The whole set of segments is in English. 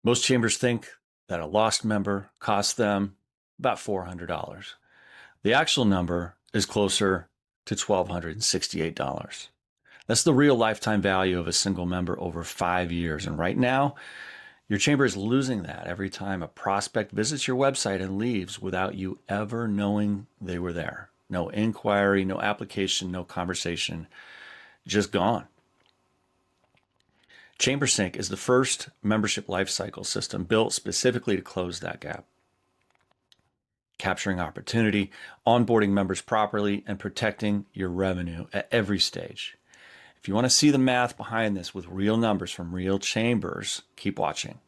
Most chambers think that a lost member costs them about $400. The actual number is closer to $1,268. That's the real lifetime value of a single member over 5 years. And right now, your chamber is losing that every time a prospect visits your website and leaves without you ever knowing they were there. No inquiry, no application, no conversation, just gone. ChamberSync is the first membership lifecycle system built specifically to close that gap, capturing opportunity, onboarding members properly, and protecting your revenue at every stage. If you want to see the math behind this with real numbers from real chambers, keep watching.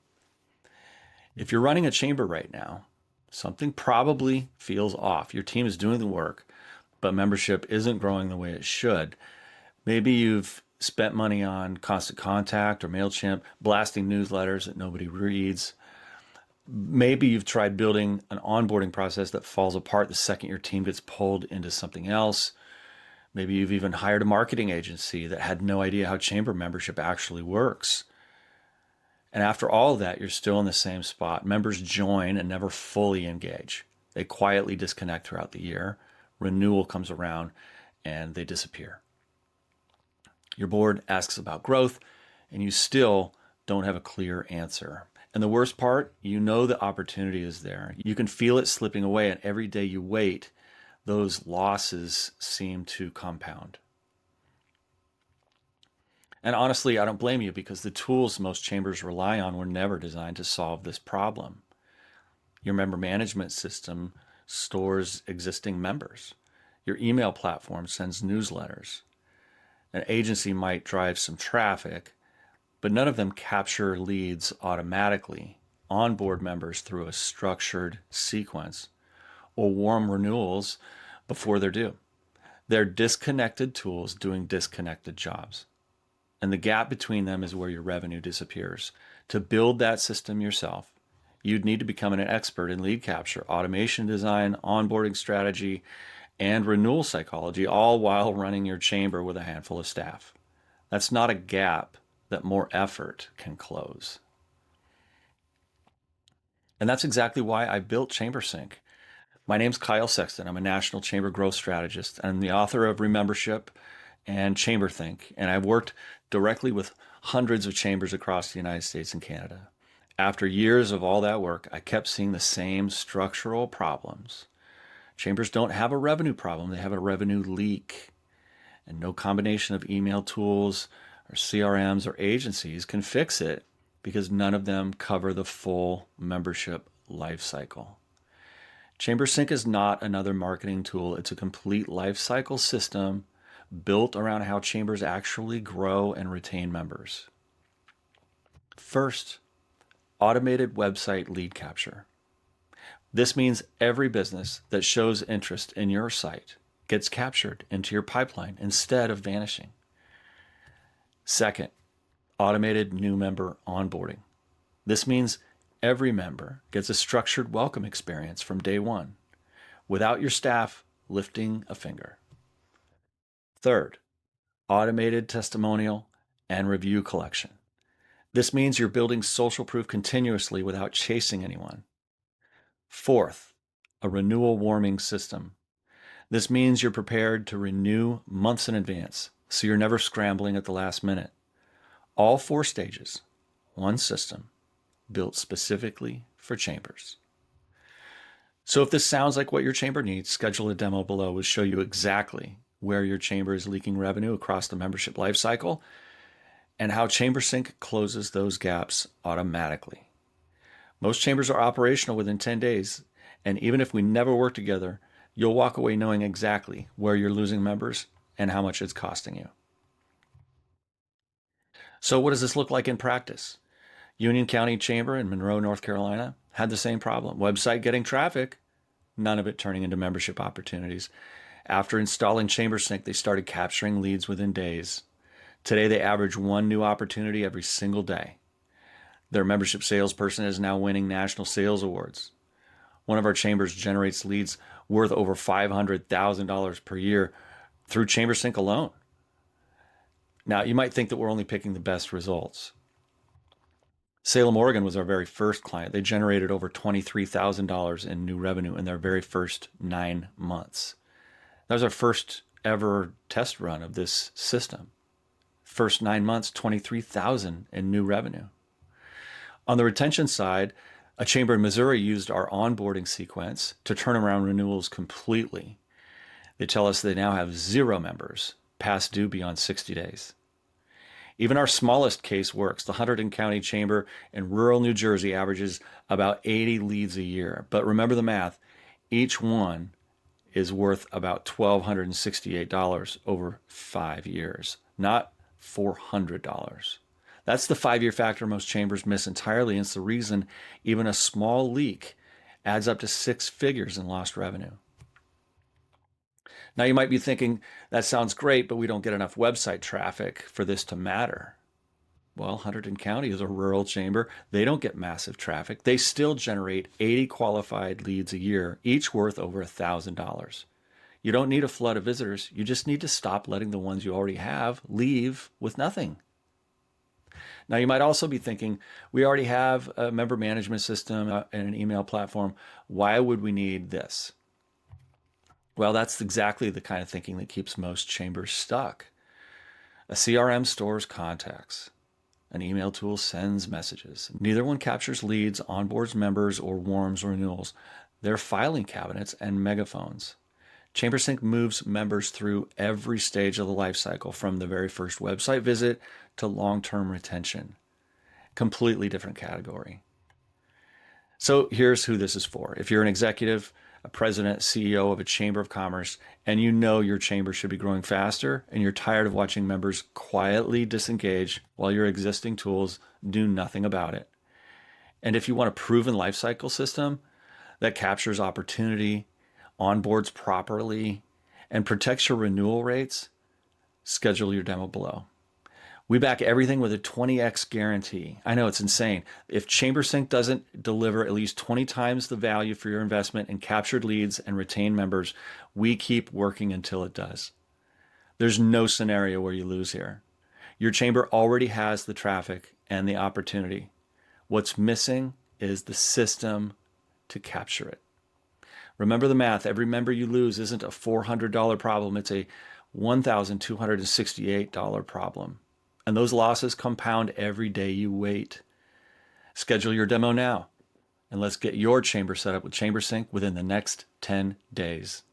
If you're running a chamber right now, something probably feels off. Your team is doing the work, but membership isn't growing the way it should. Maybe you've spent money on Constant Contact or MailChimp, blasting newsletters that nobody reads. Maybe you've tried building an onboarding process that falls apart the second your team gets pulled into something else. Maybe you've even hired a marketing agency that had no idea how chamber membership actually works. And after all of that, you're still in the same spot. Members join and never fully engage. They quietly disconnect throughout the year. Renewal comes around and they disappear. Your board asks about growth and you still don't have a clear answer. And the worst part, you know the opportunity is there. You can feel it slipping away, and every day you wait, those losses seem to compound. And honestly, I don't blame you, because the tools most chambers rely on were never designed to solve this problem. Your member management system stores existing members. Your email platform sends newsletters. An agency might drive some traffic, but none of them capture leads automatically, onboard members through a structured sequence, or warm renewals before they're due. They're disconnected tools doing disconnected jobs. And the gap between them is where your revenue disappears. To build that system yourself, you'd need to become an expert in lead capture, automation design, onboarding strategy, and renewal psychology, all while running your chamber with a handful of staff. That's not a gap that more effort can close. And that's exactly why I built ChamberSync. My name's Kyle Sexton. I'm a national chamber growth strategist. I'm the author of Remembership and ChamberThink, and I've worked directly with hundreds of chambers across the United States and Canada. After years of all that work, I kept seeing the same structural problems. Chambers don't have a revenue problem, they have a revenue leak. And no combination of email tools or CRMs or agencies can fix it, because none of them cover the full membership lifecycle. ChamberSync is not another marketing tool. It's a complete lifecycle system built around how chambers actually grow and retain members. First, automated website lead capture. This means every business that shows interest in your site gets captured into your pipeline instead of vanishing. Second, automated new member onboarding. This means every member gets a structured welcome experience from day one, without your staff lifting a finger. Third, automated testimonial and review collection. This means you're building social proof continuously without chasing anyone. Fourth, a renewal warming system. This means you're prepared to renew months in advance, so you're never scrambling at the last minute. All 4 stages, one system, built specifically for chambers. So if this sounds like what your chamber needs, schedule a demo below. We'll show you exactly where your chamber is leaking revenue across the membership lifecycle and how ChamberSync closes those gaps automatically. Most chambers are operational within 10 days, and even if we never work together, you'll walk away knowing exactly where you're losing members and how much it's costing you. So what does this look like in practice? Union County Chamber in Monroe, North Carolina had the same problem. Website getting traffic, none of it turning into membership opportunities. After installing ChamberSync, they started capturing leads within days. Today, they average 1 new opportunity every single day. Their membership salesperson is now winning national sales awards. One of our chambers generates leads worth over $500,000 per year through ChamberSync alone. Now, you might think that we're only picking the best results. Salem, Oregon was our very first client. They generated over $23,000 in new revenue in their very first 9 months. That was our first ever test run of this system. First 9 months, 23,000 in new revenue. On the retention side, a chamber in Missouri used our onboarding sequence to turn around renewals completely. They tell us they now have 0 members past due beyond 60 days. Even our smallest case works. The Hunterdon County Chamber in rural New Jersey averages about 80 leads a year. But remember the math. Each one is worth about $1,268 over 5 years, not $400. That's the 5-year factor most chambers miss entirely, and it's the reason even a small leak adds up to 6 figures in lost revenue. Now you might be thinking, that sounds great, but we don't get enough website traffic for this to matter. Well, Hunterdon County is a rural chamber. They don't get massive traffic. They still generate 80 qualified leads a year, each worth over $1,000. You don't need a flood of visitors. You just need to stop letting the ones you already have leave with nothing. Now, you might also be thinking, we already have a member management system and an email platform. Why would we need this? Well, that's exactly the kind of thinking that keeps most chambers stuck. A CRM stores contacts. An email tool sends messages. Neither one captures leads, onboards members, or warms renewals. They're filing cabinets and megaphones. ChamberSync moves members through every stage of the life cycle, from the very first website visit to long-term retention. Completely different category. So here's who this is for. If you're an executive, a president, CEO of a chamber of commerce, and you know your chamber should be growing faster, and you're tired of watching members quietly disengage while your existing tools do nothing about it. And if you want a proven lifecycle system that captures opportunity, onboards properly, and protects your renewal rates, schedule your demo below. We back everything with a 20x guarantee. I know it's insane. If ChamberSync doesn't deliver at least 20 times the value for your investment in captured leads and retained members, we keep working until it does. There's no scenario where you lose here. Your chamber already has the traffic and the opportunity. What's missing is the system to capture it. Remember the math. Every member you lose isn't a $400 problem. It's a $1,268 problem. And those losses compound every day you wait. Schedule your demo now, and let's get your chamber set up with ChamberSync within the next 10 days.